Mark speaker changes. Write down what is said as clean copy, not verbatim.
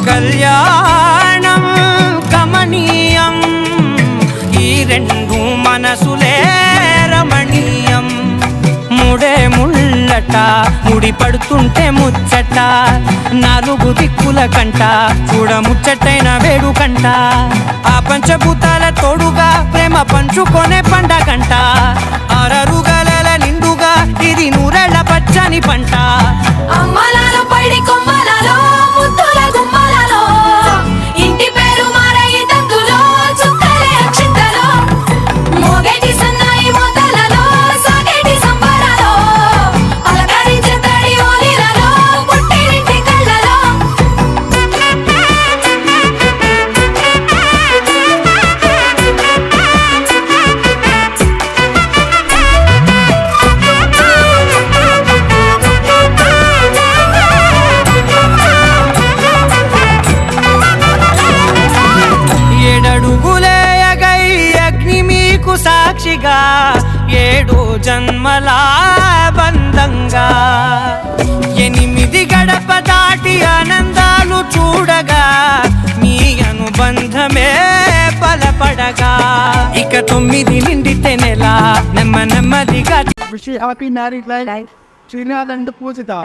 Speaker 1: కళ్యాణం కమనీయం ఈ రెండు మనసులే రమణీయం ముడే ముళ్ళట ముడి పడుతుంటే ముచ్చట నాలుగు దిక్కుల కంట చూడ ముచ్చటైన వేడుకంట ఆ పంచభూతాల తోడుగా ప్రేమ పంచుకొనే పండగంట ఆరరుగలల నిండుగా ఇది నూరెళ్ళ పచ్చని పంట
Speaker 2: అమ్మలాలో పైడి కొమ్మలలో ముద్దుల గుమ్మలలో ఇంటి పేరు మారయి తందులో చుక్కలే అక్షింతలో మోగేటి సన్నాయి మోతలలో సాగేటి సంబరాలో అలకరించే తడి ఓలిలలో పుట్టినింటి కళ్ళలో
Speaker 1: ఏడడుగులేయగై అగ్ని మీకు సాక్షిగా 7 జన్మల బంధంగా 8 గడప దాటి ఆనందాలు చూడగా మీ అనుబంధమే బలపడగా ఇక 9 నిండితే నెల నెమ్మదిగా
Speaker 3: Wish you happy married life. Srinath and Pujita.